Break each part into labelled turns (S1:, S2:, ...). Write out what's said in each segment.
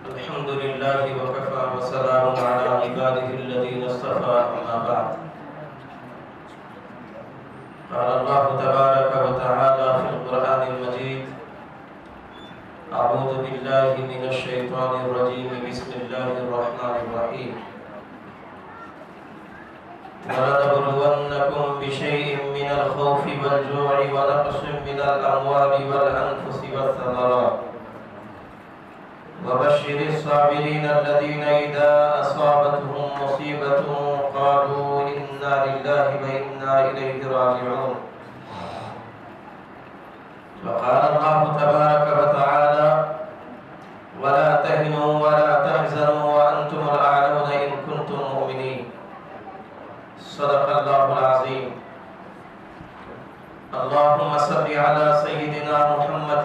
S1: الحمد لله وكفى وسلام على عباده الذين اصطفى أما بعد قال الله تبارك وتعالى في القرآن المجيد أعوذ بالله من الشيطان الرجيم بسم الله الرحمن الرحيم ولنبلونكم بشيء من الخوف والجوع ونقص من الأموال والأنفس والثمرات وبشر الصابرين الذين إذا أصابتهم مصيبة قالوا إنا لله وإنا إليه راجعون وقال الله تبارك وتعالى ولا تهنوا ولا تحزنوا وأنتم الأعلون إن كنتم مؤمنين صدق الله العظيم اللهم صل على سيدنا محمد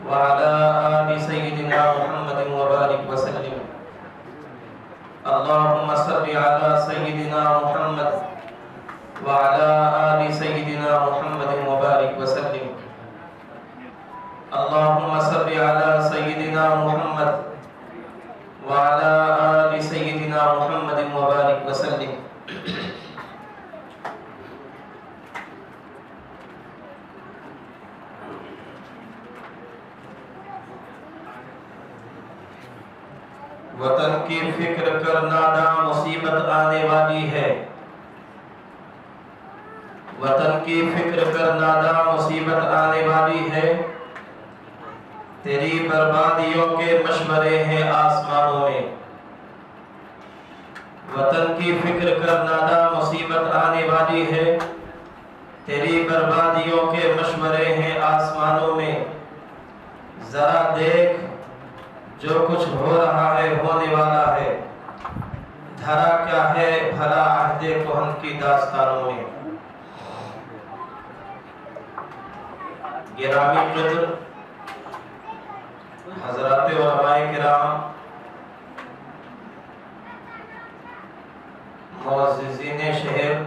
S1: وعلى آل سيدنا محمد وبارك وسلم اللهم صل على سيدنا محمد وعلى آل سيدنا محمد وبارك وسلم اللهم صل على سيدنا محمد وعلى آل سيدنا محمد وبارك وسلم وطن کی فکر کرنا نہ مصیبت آنے والی ہے وطن کی فکر کرنا نہ مصیبت آنے والی ہے تیری بربادیوں کے مشورے ہیں آسمانوں میں وطن کی فکر کرنا نہ مصیبت آنے والی ہے تیری بربادیوں کے مشورے ہیں آسمانوں میں ذرا دیکھ جو کچھ ہو رہا ہے ہونے والا ہے دھرا کیا ہے بھلا عہد کہن کی داستانوں میں گرامی قدر حضرات علماء کرام معززین شہر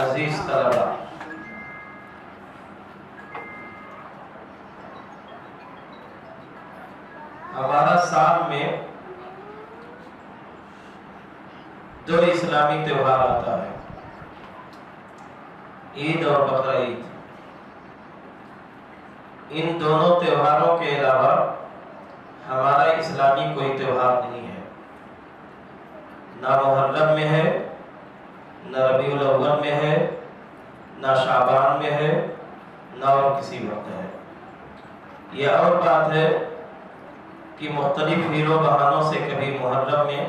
S1: عزیز طلبہ ہمارا سال میں 2 اسلامی تہوار آتا ہے عید اور بقر عید ان دونوں تہواروں کے علاوہ ہمارا اسلامی کوئی تہوار نہیں ہے نہ محرم میں ہے نہ ربیع الاول میں ہے نہ شعبان میں ہے نہ اور کسی وقت ہے یہ اور بات ہے کہ مختلف ہیرو بہانوں سے کبھی محرم میں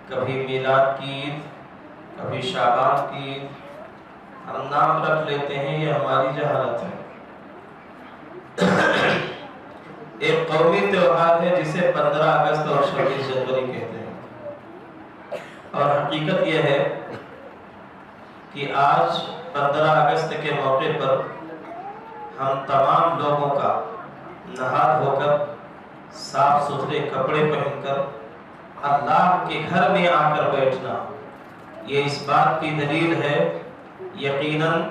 S1: کبھی میلاد کی عید کبھی شعبان کی عید ہم نام رکھ لیتے ہیں یہ ہماری جہالت ہے ایک قومی تہوار ہے جسے 15 اگست اور 26 جنوری کہتے ہیں اور حقیقت یہ ہے کہ آج 15 اگست کے موقع پر ہم تمام لوگوں کا نہا دھو کر صاف ستھرے کپڑے پہن کر اللہ کے گھر میں آ کر بیٹھنا یہ اس بات کی دلیل ہے یقیناً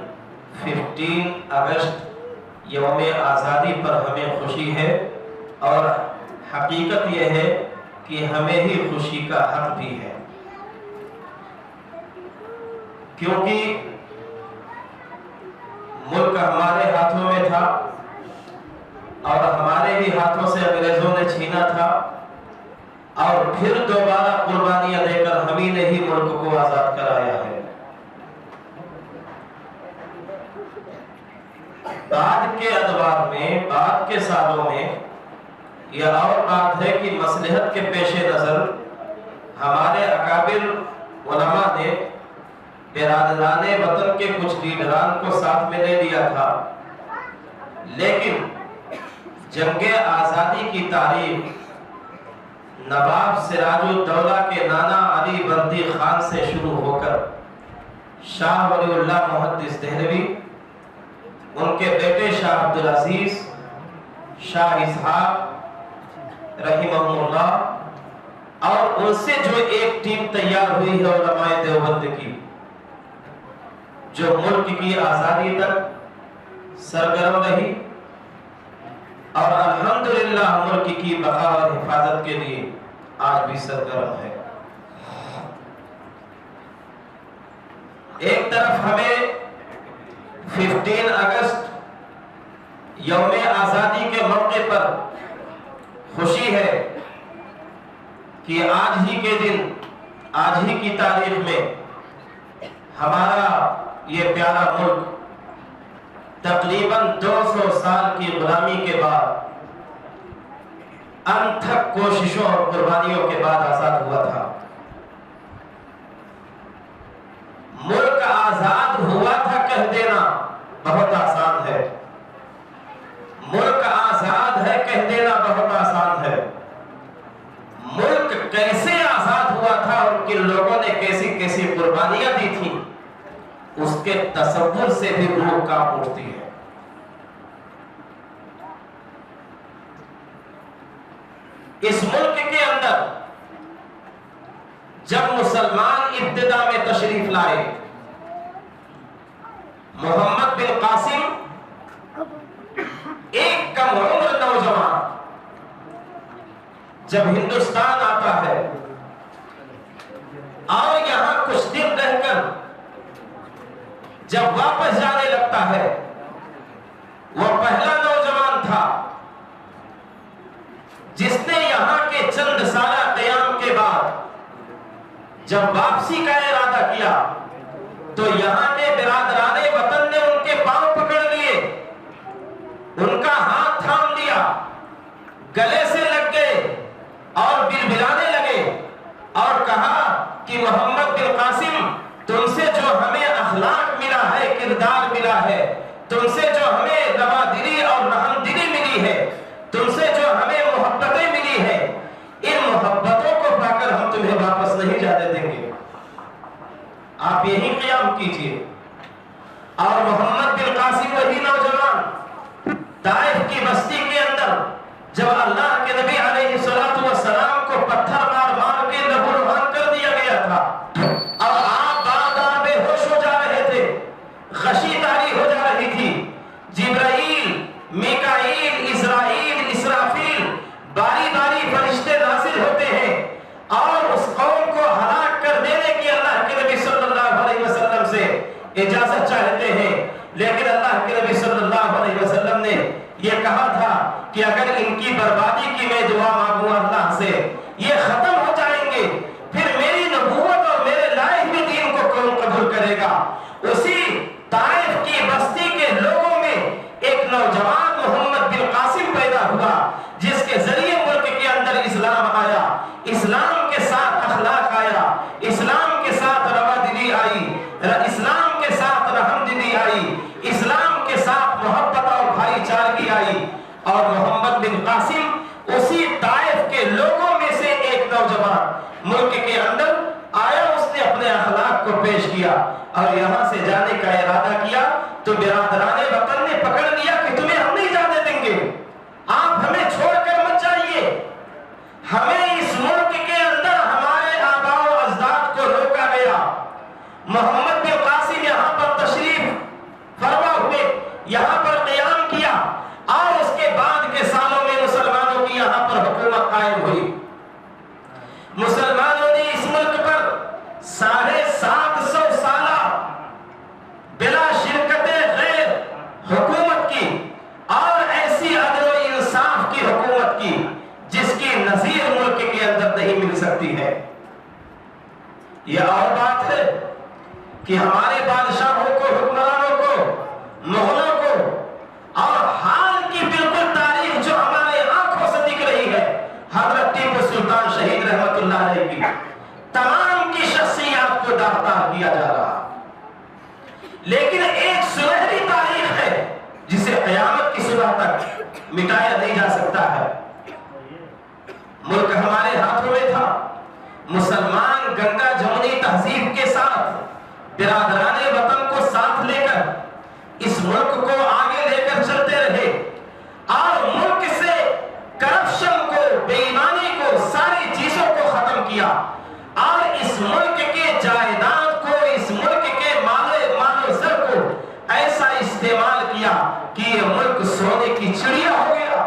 S1: 15 اگست یوم آزادی پر ہمیں خوشی ہے اور حقیقت یہ ہے کہ ہمیں ہی خوشی کا حق بھی ہے کیونکہ ملک ہمارے ہاتھوں میں تھا اور ہمارے ہی ہاتھوں سے انگریزوں نے چھینا تھا اور پھر دوبارہ قربانیاں دے کر ہم ہی نے ہی ملک کو آزاد کرایا ہے بعد کے ادوار میں بعد کے سالوں میں یہ اور بات ہے کہ مصلحت کے پیش نظر ہمارے اکابر علماء نے برادران وطن کے کچھ لیڈران کو ساتھ میں لے لیا تھا لیکن جنگ آزادی کی تاریخ نواب سراج الدولہ کے نانا علی بردی خان سے شروع ہو کر شاہ ولی اللہ محدث دہلوی ان کے بیٹے شاہ عبدالعزیز شاہ اسحاق رحمہ اللہ اور ان سے جو ایک ٹیم تیار ہوئی ہے علماء دیوبند کی جو ملک کی آزادی تک سرگرم رہی اور الحمدللہ ملک کی بقا اور حفاظت کے لیے آج بھی سرگرم ہے۔ ایک طرف ہمیں 15 اگست یوم آزادی کے موقع پر خوشی ہے کہ آج ہی کے دن، آج ہی کی تاریخ میں ہمارا یہ پیارا ملک تقریباً 200 سال کی غلامی کے بعد، انتھک کوششوں اور قربانیوں کے بعد آزاد ہوا تھا۔ ملک آزاد ہوا تھا کہہ دینا بہت آسان ہے، ملک آزاد ہے کہہ دینا بہت آسان ہے۔ ملک کیسے آزاد ہوا تھا اور کن لوگوں نے کیسی کیسی قربانیاں دی تھیں، اس کے تصور سے بھی روح کانپ اٹھتی ہے۔ اس ملک کے اندر جب مسلمان ابتدا میں تشریف لائے، محمد بن قاسم ایک کم عمر نوجوان جب ہندوستان آتا ہے اور یہاں کچھ دن رہ کر جب واپس جانے لگتا ہے، وہ پہلا نوجوان تھا جس نے یہاں کے چند سالہ قیام کے بعد جب واپسی کا ارادہ کیا تو یہاں کے برادران وطن نے ان کے پاؤں پکڑ لیے، ان کا ہاتھ تھام لیا، گلے سے لگ گئے اور بلبلانے لگے اور کہا کہ محمد بن قاسم، تم سے جو ہمیں اخلاق ملا ہے، کردار ملا ہے، تم سے جو ہمیں روادری اور رحم دلی ملی ہے، تم سے جو ہمیں محبتیں ملی ہیں، ان محبتوں کو پا کر ہم تمہیں واپس نہیں جانے دیں گے، آپ یہی قیام کیجئے۔ اور محمد بن قاسم وہی نوجوان طائف کی بستی کے اندر جب اللہ کے نبی علیہ السلام کو پتھر مار مار کے لہولہان کر دیا گیا تھا اور آپ بار بار بے ہوش ہو جا رہے تھے، غشی طاری ہو جا رہی تھی، جبرائیل، میکائیل، اسرائیل، اسرافیل باری باری فرشتے نازل ہوتے ہیں اور اس قوم کو ہلاک کر دینے کی اللہ کے نبی صلی اللہ علیہ وسلم سے اجازت چاہتے ہیں، لیکن اللہ کے نبی صلی اللہ علیہ وسلم نے یہ کہا تھا کہ اگر ان کی بربادی کی میں دعا مانگوں اللہ سے، یہ ختم ہو جائیں گے، پھر میری نبوت اور میرے لائے ہوئے دین کو کون قبول کرے گا؟ اسی طائف کی بستی کے لوگوں میں ایک نوجوان محمد بن قاسم پیدا ہوا جس کے ذریعے ملک کے اندر اسلام آیا، اسلام کے ساتھ اخلاق آیا، اسلام کے ساتھ روادری آئی، اسلام کے ساتھ رحمدلی آئی، اسلام کے ساتھ محبت اور بھائی چارگی آئی۔ اور محمد بن قاسم اسی طائف کے لوگوں میں سے ایک نوجوان ملک کے اندر آیا، اس نے اپنے اخلاق کو پیش کیا اور یہاں سے جانے کا ارادہ کیا تو برادران وطن نے پکڑ لیا کہ تمہیں ہم نہیں جانے دیں گے، آپ ہمیں چھوڑ کر مت جائیے، ہمیں اس ملک کے اندر ہمارے آباء و اجداد کو روکا گیا۔ محمد بن قاسم یہاں پر تشریف فرما ہوئے، یہاں پر قیام کیا اور اس کے بعد کے سالوں میں مسلمانوں کی یہاں پر حکومت قائم ہوئی۔ مسلمانوں نے اس ملک پر 750 سالہ بلا شرکت غیر حکومت کی اور ایسی عدل و انصاف کی حکومت کی جس کی نظیر ملک کے اندر نہیں مل سکتی ہے۔ یہ اور بات ہے کہ ہمارے بادشاہوں کو، حکمرانوں کو، مغلوں کو اور حال کی بالکل تاریخ جو ہمارے آنکھوں سے دکھ رہی ہے، حضرت ٹیپو سلطان شہید رحمت اللہ علیہ کی تمام کی شخصیات کو داغدار کیا جا رہا، لیکن ایک سنہری تاریخ ہے جسے قیامت کی صبح تک مٹایا نہیں جا سکتا ہے۔ ملک ہمارے ہاتھوں میں تھا، مسلمان گنگا جمنی تہذیب کے ساتھ برادران وطن کو ساتھ لے کر اس ملک کو آگے لے کر چلتے رہے اور ملک سے کرپشن کو، بے ایمانی کو، ساری چیزوں کو ختم کیا اور اس ملک کے جائیداد کو، اس ملک کے مال و زر کو ایسا استعمال کیا کہ یہ ملک سونے کی چڑیا ہو گیا۔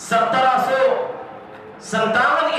S1: 1757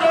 S1: 2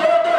S1: 2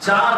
S1: 4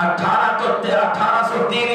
S1: 1803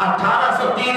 S1: 1803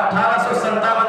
S1: 1857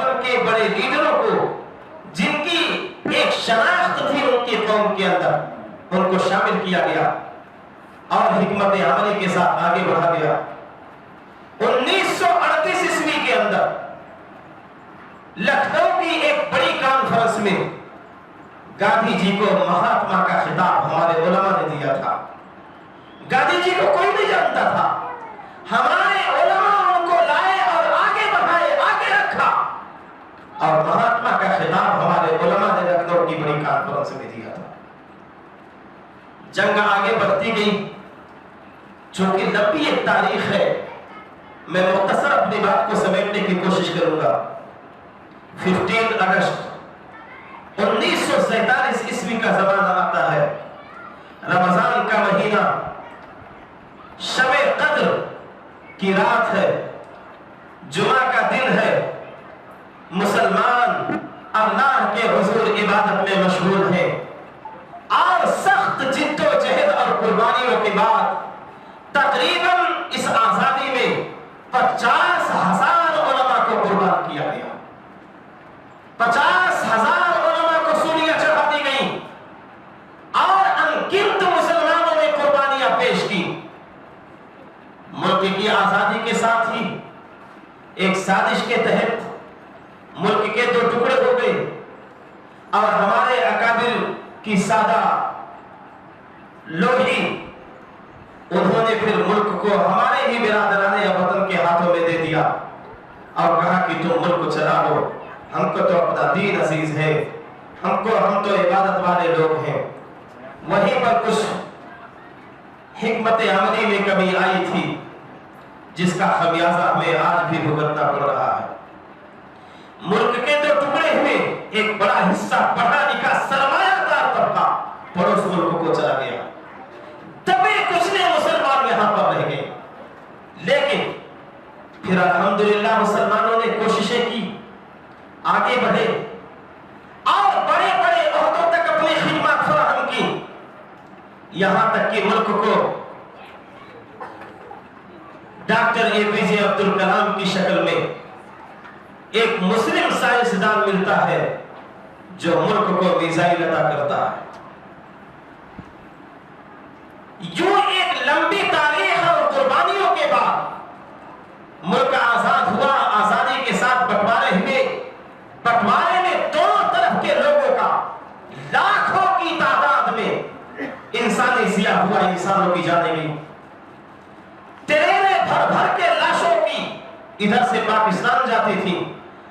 S1: وطن کے بڑے لیڈروں کو جن کی ایک شناخت تھی ان کی قوم کے اندر ان کو شامل کیا گیا اور حکمت عملی کے ساتھ آگے بڑھا گیا۔ 1938 عیسوی کے اندر لکھنؤ کی ایک بڑی کانفرنس میں گاندھی جی کو مہاتما کا خطاب ہمارے علماء نے دیا تھا۔ گاندھی جی کو کوئی نہیں جانتا تھا، ہمارے علماء ان کو لائے اور آگے بڑھائے، آگے رکھا، اور مہاتما کا خطاب ہمارے علماء نے لکھنؤ کی بڑی کانفرنس میں دیا تھا۔ جنگ آگے بڑھتی گئی، چونکہ لمبی ایک تاریخ ہے، میں مختصر اپنی بات کو سمیٹنے کی کوشش کروں گا۔ 15 اگست 1947 عیسوی کا زمانہ آتا ہے، رمضان کا مہینہ، شب قدر کی رات ہے، جمعہ کا دن ہے، مسلمان اللہ کے حضور عبادت میں مشغول ہیں، اور سخت جد و جہد اور قربانیوں کے بعد تقریباً اس آزادی میں 50,000 علماء کو قربان کیا گیا، 50,000 علماء کو سولیاں چڑھا دی گئیں، اور انگنت مسلمانوں نے قربانیاں پیش کی۔ ملک کی آزادی کے ساتھ ہی ایک سازش کے تحت ملک کے 2 ٹکڑے ہو گئے، اور ہمارے اکابر کی سادہ لوہی انہوں نے پھر ملک کو ہمارے ہی برادران وطن کے ہاتھوں میں دے دیا اور کہا کہ تم ملک کو چلا لو، ہم کو تو اپنا دین عزیز ہے، ہم تو عبادت والے لوگ ہیں۔ وہیں پر کچھ حکمت عملی میں کمی آئی تھی جس کا خمیازہ ہمیں آج بھی بھگتنا پڑ رہا ہے۔ ملک کے 2 ٹکڑے ہوئے، ایک بڑا حصہ پڑھا لکھا سرمایہ دار طبقہ پڑوس ملک کو چلا گیا، دبے کچلے مسلمان یہاں پر رہ گئے۔ لیکن پھر الحمدللہ مسلمانوں نے کوششیں کی، آگے بڑھے اور بڑے بڑے عہدوں تک اپنی خدمات فراہم کی، یہاں تک کہ ملک کو ڈاکٹر APJ عبد الکلام کی شکل میں ایک مسلم سائنسدان ملتا ہے جو ملک کو میزائل عطا کرتا ہے۔ یوں ایک لمبی تاریخ اور قربانیوں کے بعد ملک آزاد ہوا، آزادی کے ساتھ بٹوارے ہوئے، بٹوارے میں دونوں طرف کے لوگوں کا لاکھوں کی تعداد میں انسانی ضیاع ہوا، انسانوں کی جانیں گئی، ٹرینیں بھر بھر کے لاشوں کی ادھر سے پاکستان جاتی تھی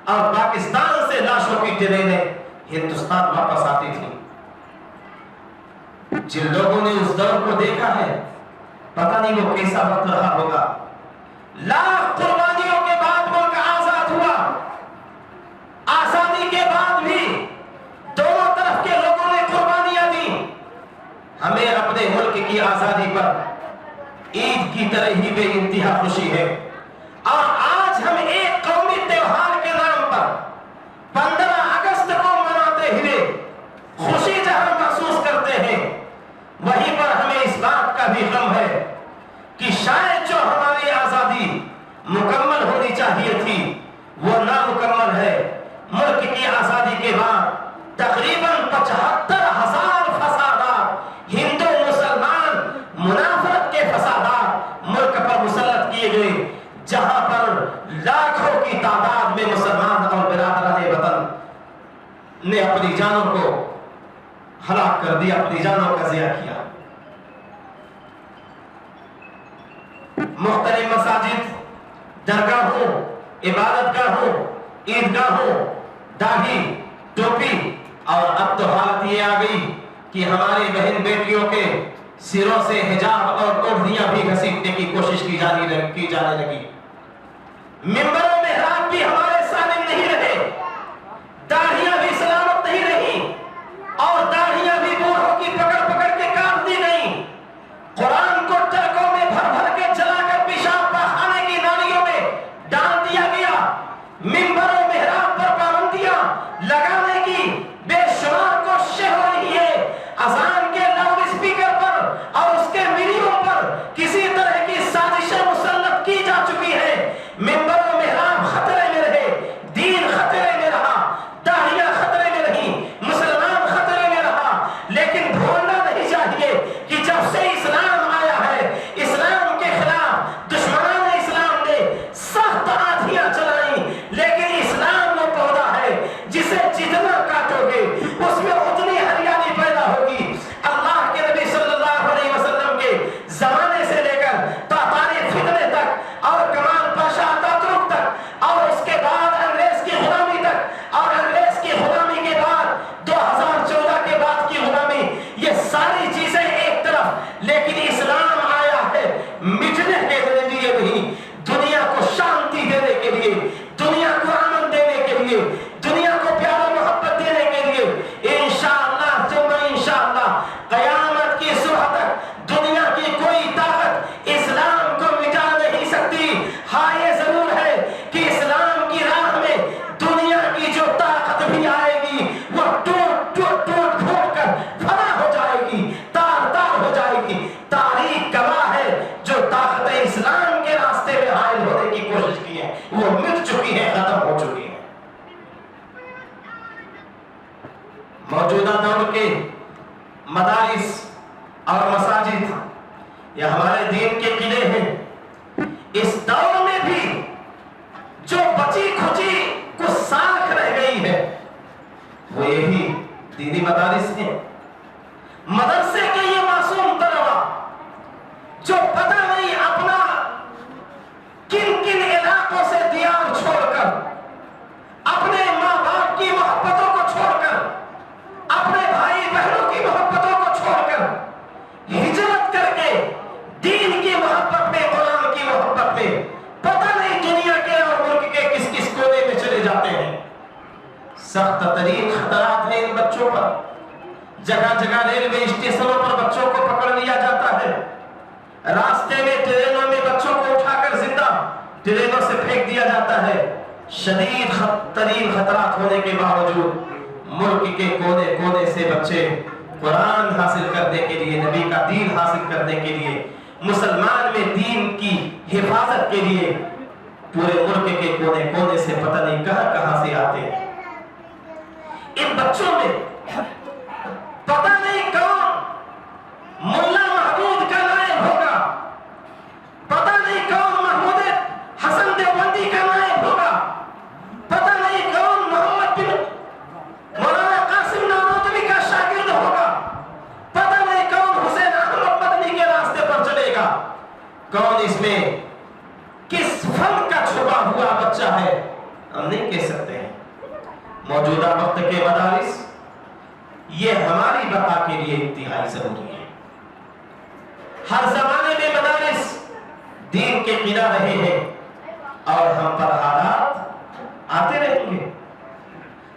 S1: اور پاکستان سے لاشوں کی ٹرینیں ہندوستان واپس آتی تھی۔ جن لوگوں نے اس دور کو دیکھا ہے پتہ نہیں وہ کیسا وقت رہا ہوگا۔ لاکھ قربانیوں کے بعد ملک آزاد ہوا، آزادی کے بعد بھی دونوں طرف کے لوگوں نے قربانیاں دی۔ ہمیں اپنے ملک کی آزادی پر عید کی طرح ہی بے انتہا خوشی ہے، اور آج ہم ایک قومی تہوار کے نام پر 15 اگست کو مناتے ہوئے خوشی جہاں محسوس کرتے ہیں، وہیں پر ہمیں اس بات کا بھی غم ہے کہ شاید جو ہماری آزادی مکمل ہونی چاہیے تھی وہ نامکمل ہے۔ ملک کی آزادی کے بعد تقریباً 75,000 فسادات، ہندو مسلمان منافرت کے فسادات ملک پر مسلط کیے گئے، جہاں پر لاکھوں کی تعداد میں مسلمان اور برادران وطن نے اپنی جانوں کو ہلاک کر دیا، اپنی جانوں کا ضیاع کیا۔ مختلف مساجد، درگاہوں، عبادت گاہوں، عیدگاہوں، داڑھی، ٹوپی، اور اب تو حالت یہ آ گئی کہ ہماری بہن بیٹیوں کے سروں سے حجاب اور اوڑھنیاں بھی گھسیٹنے کی کوشش کی جانے لگی۔ منبر و محراب بھی ہمارے سالم نہیں رہے، داڑھیاں بھی سلامت نہیں رہی، اور داڑھیاں بھی بوڑھوں کی پکڑ پکڑ کے کاٹ دی گئیں۔ قرآن کو ٹرکوں میں بھر بھر کے چلا کر پیشاب پاخانے کی نالیوں میں ڈال دیا گیا۔ منبر و محراب پر پابندیاں لگانے کی بے شمار کوششیں ہو رہی ہے۔ اذان کے لاؤڈ اسپیکر پر اور اس کے ویڈیو پر کسی طرح کی سازشیں مسلط کی جا چکی ہیں۔ منبر و محراب خطرے میں رہے، لیے, دنیا کو پیار و محبت دینے کے لیے. انشاءاللہ ثم انشاءاللہ قیامت کی صبح تک دنیا کی کوئی طاقت اسلام کو مٹا نہیں سکتی. ہاں یہ ضرور ہے کہ اسلام کی راہ میں دنیا کی جو طاقت بھی آئے گی وہ ٹوٹ پھوٹ کر فنا ہو جائے گی, تار تار ہو جائے گی. تاریخ گواہ ہے جو طاقت اسلام کے راستے میں حائل ہونے کی کوشش کی ہے وہ مٹ چکی ہے, ختم ہو چکی ہے. موجودہ دور کے مدارس اور مساجد یہ ہمارے دین کے قلعے ہیں. اس دور میں بھی جو بچی کھچی کچھ ساکھ رہ گئی ہے وہ یہی دینی مدارس ہیں. مدرسے کے یہ معصوم طلبا جو پتہ نہیں اپنا کن کن علاقوں سے دیار چھوڑ کر, اپنے ماں باپ کی محبتوں کو چھوڑ کر, اپنے بھائی بہنوں کی محبتوں کو چھوڑ کر ہجرت کر کے دین کی محبت میں, قرآن کی محبت میں پتہ نہیں دنیا کے اور ملک کے کس کس کونے میں چلے جاتے ہیں. سخت ترین خطرات ہیں ان بچوں پر. جگہ جگہ ریلوے اسٹیشنوں پر بچوں کو پکڑ لیا جاتا ہے. راستے میں ٹرینوں میں بچوں کو اٹھا کر زندہ ٹرینوں سے پھینک دیا جاتا ہے. شدید ترین خطرات ہونے کے باوجود ملک کے کونے کونے سے بچے قرآن حاصل کرنے کے لیے, نبی کا دین حاصل کرنے کے لیے, مسلمان میں دین کی حفاظت کے لیے پورے ملک کے کونے کونے سے پتہ نہیں کہاں کہاں سے آتے ہیں. ان بچوں میں پتہ نہیں کون ملا محمود کا نائب ہوگا, پتہ نہیں کون محمود حسن دیوبندی کا نائب ہوگا, پتہ نہیں کون محمد بن مولانا قاسم نانوتوی کا شاگرد ہوگا, پتہ نہیں کون حسین احمد مدنی کے راستے پر چلے گا. کون اس میں کس فن کا چھپا ہوا بچہ ہے ہم نہیں کہہ سکتے ہیں. موجودہ وقت کے مدارس یہ ہماری بقا کے لیے انتہائی ضروری ہے. ہر زمانے میں مدارس دین کے قلعہ رہے ہیں اور ہم پر حالات آتے رہیں گے.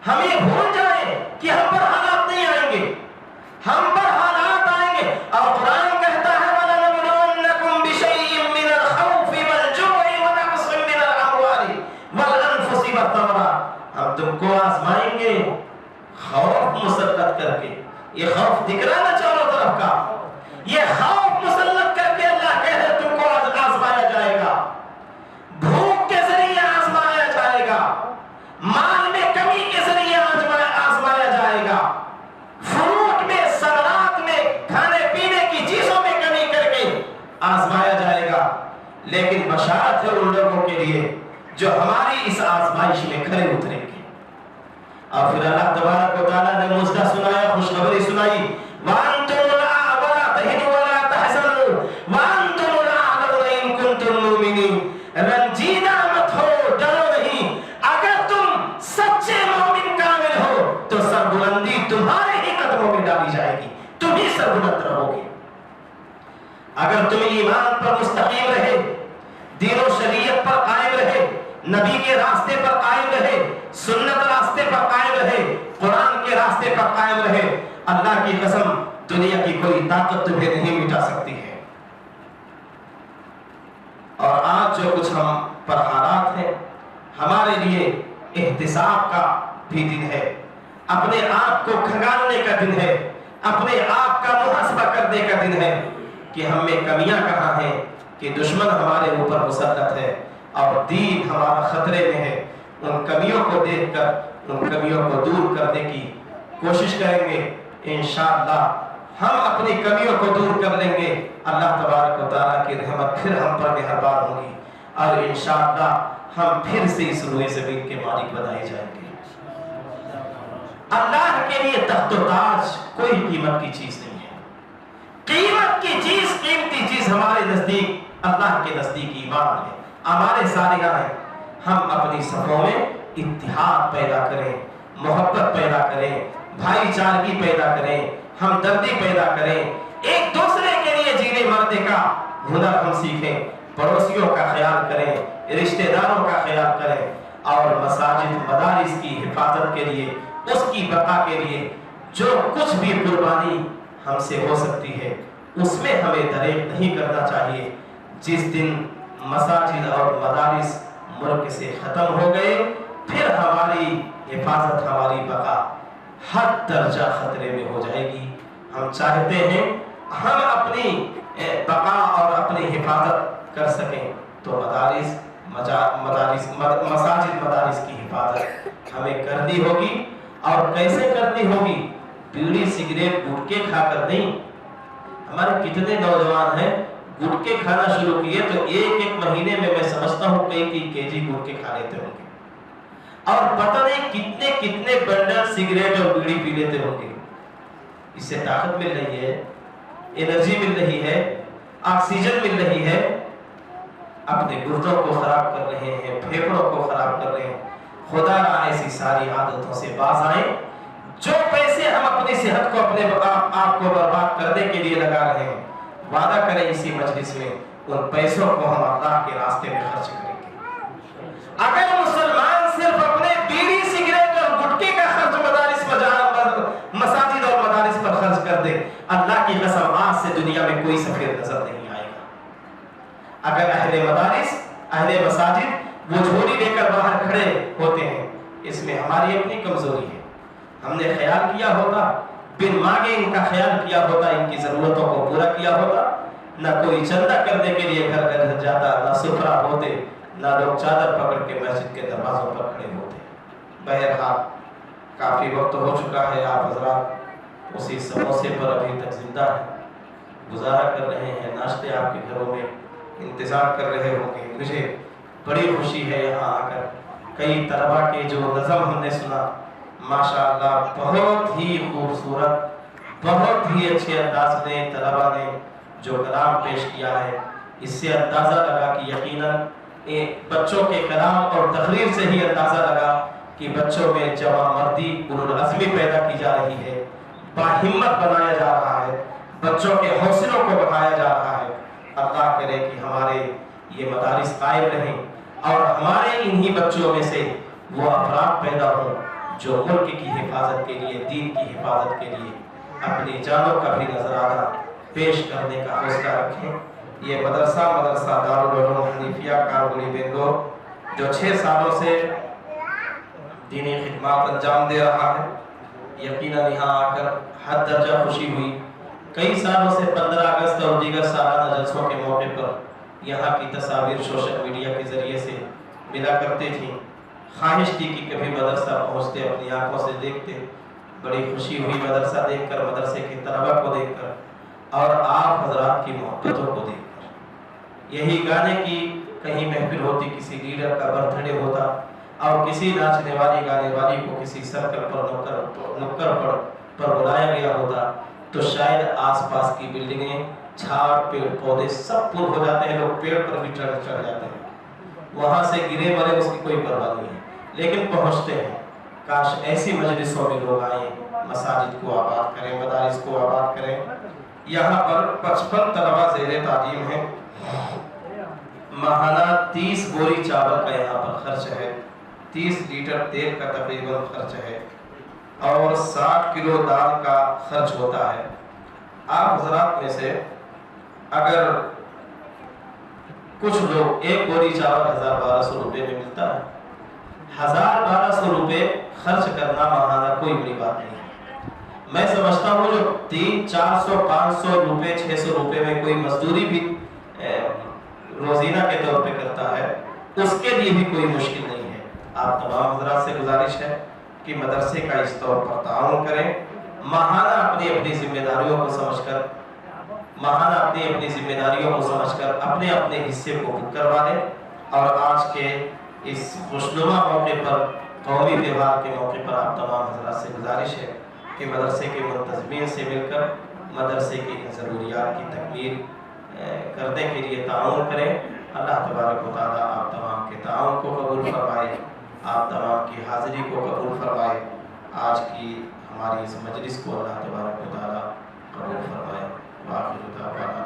S1: ہم یہ بھول جائیں کہ ہم پر حالات نہیں آئیں گے, ہم پر حالات آئیں گے. اور قرآن کہتا ہے وَلَنَبْلُوَنَّكُمْ بِشَيْءٍ مِّنَ الْخَوْفِ وَالْجُوعِ وَنَقْصٍ مِّنَ الْأَمْوَالِ وَالْأَنفُسِ وَالثَّمَرَاتِ. ہم تم کو آزمائیں گے خوف مسلط کر کے. یہ خوف دکھ رہا نا چاروں طرف کا, یہ خوف مسلط کر کے اللہ کہہ رہے تم کو آزمایا جائے گا. بھوک کے ذریعے آزمایا جائے گا, مال میں کمی کے ذریعے آزمایا جائے گا, فروٹ میں, ثمرات میں, کھانے پینے کی چیزوں میں کمی کر کے آزمایا جائے گا. لیکن بشارت ہے ان لوگوں کے لیے جو ہماری اس آزمائش میں کھڑے اتریں گے. اور پھر اللہ تبارک و تعالیٰ نے مژدہ سنایا, خوشخبری سنائی, وَأَنْتُمُ الْأَعْلَوْنَ وَلَا تَهِنُوا وَلَا تَحْزَنُوا وَأَنْتُمُ الْأَعْلَوْنَ إِن كُنتُم مُّؤْمِنِينَ. رنجیدہ مت ہو, ڈرو نہیں. اگر تم سچے مومن کامل ہو تو سربلندی تمہارے ہی قدموں میں ڈالی جائے گی, تم ہی سربلند رہو گے. اگر تم ایمان پر مستقیم رہے, دین و شریعت پر قائم رہے, نبی کے راستے پر قائم رہے, سنت راستے پر قائم رہے, قرآن کے راستے پر قائم رہے, اللہ کی قسم دنیا کی کوئی طاقت تمہیں نہیں مٹا سکتی ہے. اور آج جو کچھ ہم پر حالات ہیں ہمارے لیے احتساب کا بھی دن ہے, اپنے آپ کو کھنگالنے کا دن ہے, اپنے آپ کا محاسبہ کرنے کا دن ہے کہ ہم میں کمیاں کہاں ہیں, کہ دشمن ہمارے اوپر مسلط ہے اور دین ہمارا خطرے میں ہے. ان کمیوں کو دیکھ کر ان کمیوں کو دور کرنے کی کوشش کریں گے. انشاءاللہ ہم اپنی کمیوں کو دور کر لیں گے, اللہ تبارک و تعالیٰ کی رحمت پھر ہم پر مہربان ہوگی اور انشاءاللہ ہم پھر سے اس روئے زمین کے مالک بنائے جائیں گے. اللہ کے لیے تخت و تاج کوئی قیمت کی چیز نہیں ہے. قیمت کی چیز, قیمتی چیز ہمارے نزدیک, اللہ کے نزدیک ایمان ہے, ہمارے سارے ہیں. ہم اپنی صفوں میں اتحاد پیدا کریں, محبت پیدا کریں, بھائی چارگی پیدا کریں, ہمدردی پیدا کریں, ایک دوسرے کے لیے جینے مرنے کا ہنر ہم سیکھیں, پڑوسیوں کا خیال کریں, رشتہ داروں کا خیال کریں. اور مساجد مدارس کی حفاظت کے لیے، اس کی بقا کے لیے جو کچھ بھی قربانی ہم سے ہو سکتی ہے اس میں ہمیں دریغ نہیں کرنا چاہیے۔ جس دن مساجد اور مدارس ملک سے ختم ہو گئے پھر ہماری حفاظت، ہماری بقا ہر درجہ خطرے میں ہو جائے گی۔ ہم چاہتے ہیں ہم اپنی بقا اور اپنی حفاظت کر سکیں تو مساجد مدارس کی حفاظت ہمیں کرنی ہوگی۔ اور کیسے کرنی ہوگی؟ بیڑی سگریٹ گٹکے کھا کر نہیں۔ ہمارے کتنے نوجوان ہیں گٹکے کھانا شروع کیے تو ایک مہینے میں میں سمجھتا ہوں کئی کیجی گٹکے کھا لیتے ہوں گے، اور پتہ نہیں کتنے بنڈل سگریٹ اور بیڑی پی لیتے ہوں گے۔ اس سے طاقت مل رہی ہے، انرجی مل رہی ہے، آکسیجن مل رہی ہے، اپنے گردوں کو خراب کر رہے ہیں، پھیپھڑوں کو خراب کر رہے ہیں۔ خدا نہ ایسی ساری عادتوں سے باز آئیں۔ جو پیسے ہم اپنی صحت کو، اپنے آپ کو برباد کرنے کے لیے لگا رہے ہیں، وعدہ کریں اسی مجلس میں ان پیسوں کو ہم اللہ کے راستے میں خرچ کریں گے۔ اگر مسلمان صرف اپنے بیڑی سگریٹ اور گٹکے کا خرچ مساجد اور مدارس پر خرچ کر دے، اللہ کی قسم آج سے دنیا میں کوئی سفید نظر نہیں آئے گا۔ اگر اہل مدارس، اہل مساجد وہ جھولی لے کر باہر کھڑے ہوتے ہیں، اس میں ہماری اپنی کمزوری ہے۔ ہم نے خیال کیا ہوتا، بن مانگے ان کا خیال کیا ہوتا، ان کی ضرورتوں کو پورا کیا ہوتا، نہ کوئی چندہ کرنے کے لیے گھر گھر جاتا، نہ سفرا ہوتے، نہ لوگ چادر پکڑ کے مسجد کے دروازوں پر کھڑے ہوتے۔ بہرحال کافی وقت ہو چکا ہے، آپ حضرات اسی سموسے پر ابھی تک زندہ ہیں، گزارا کر رہے ہیں، ناشتے آپ کے گھروں میں انتظار کر رہے ہوں گے۔ مجھے بڑی خوشی ہے یہاں آ کر کئی طلباء کے جو نظم ہم نے سنا، ماشاءاللہ بہت ہی خوبصورت، بہت ہی اچھے انداز میں طلباء نے جو کلام پیش کیا ہے، اس سے اندازہ لگا کہ یقیناً بچوں کے کلام اور تقریر سے ہی اندازہ لگا کہ بچوں میں جوان مردی، اولوالعزمی پیدا کی جا رہی ہے، باہمت بنایا جا رہا ہے، بچوں کے حوصلوں کو بڑھایا جا رہا ہے۔ اللہ کرے کہ ہمارے یہ مدارس قائم رہیں اور ہمارے انہی بچوں میں سے وہ افراد پیدا ہوں جو ملک کی حفاظت کے لیے، دین کی حفاظت کے لیے اپنی جانوں کا بھی نذرانہ پیش کرنے کا حوصلہ رکھیں۔ یہ مدرسہ دارالعلوم حنیفیہ کارگوڑی بنگلور جو 6 سالوں سے دینی خدمات انجام دے رہا ہے، یقیناً یہاں آ کر حد درجہ خوشی ہوئی۔ کئی سالوں سے 15 اگست اور دیگر سالانہ جلسوں کے موقع پر یہاں کی تصاویر سوشل میڈیا کے ذریعے سے ملا کرتی تھیں۔ خواہش تھی کہ کبھی مدرسہ پہنچتے، اپنی آنکھوں سے دیکھتے۔ بڑی خوشی ہوئی مدرسہ دیکھ کر، مدرسے کے طلباء کو دیکھ کر اور آپ حضرات کی محبتوں کو دیکھ کر۔ یہی گانے کی کہیں محفل ہوتی، کسی لیڈر کا برتھ ڈے ہوتا اور کسی ناچنے والی گانے والی کو کسی سرکل پر نکڑ پر بلایا گیا ہوتا تو شاید آس پاس کی بلڈنگیں، جھاڑ، پیڑ پودے سب پر ہو جاتے ہیں، لوگ پیڑ پر بھی چڑھ جاتے ہیں، وہاں سے گرے مرے اس کی کوئی پرواہ نہیں ہے، لیکن پہنچتے ہیں۔ کاش ایسی مجلسوں میں لوگ آئیں، مساجد کو آباد کریں، مدارس کو آباد کریں۔ یہاں پر 55 طلباء زیر تعلیم ہیں۔ ماہانہ 30 بوری چاول کا یہاں پر خرچ ہے، 30 لیٹر تیل کا تقریباً خرچ ہے اور 60 کلو دال کا خرچ ہوتا ہے۔ آپ حضرات میں سے اگر کچھ لوگ، ایک بوری چاول 1200 روپے میں ملتا ہے، 1200 روپے خرچ کرنا ماہانہ کوئی بڑی بات نہیں ہے۔ میں سمجھتا ہوں جو 300، 400، 500 روپے، 600 روپے میں کوئی مزدوری بھی روزینہ کے طور پہ کرتا ہے، اس کے لیے بھی کوئی مشکل نہیں ہے۔ آپ تمام حضرات سے گزارش ہے کہ مدرسے کا اس طور پر تعاون کریں، ماہانہ اپنی ذمہ داریوں کو سمجھ کر، اپنے حصے کو بک کروا دیں۔ اور آج کے اس خوشنما موقع پر، قومی تہوار کے موقع پر آپ تمام حضرات سے گزارش ہے کہ مدرسے کے منتظمین سے مل کر مدرسے کی ضروریات کی تکمیل کرنے کے لیے تعاون کریں۔ اللہ تبارک و تعالیٰ آپ تمام کے تعاون کو قبول فرمائے، آپ تمام کی حاضری کو قبول فرمائے، آج کی ہماری اس مجلس کو اللہ تبارک و تعالیٰ قبول فرمائے۔ وآخر دعوانا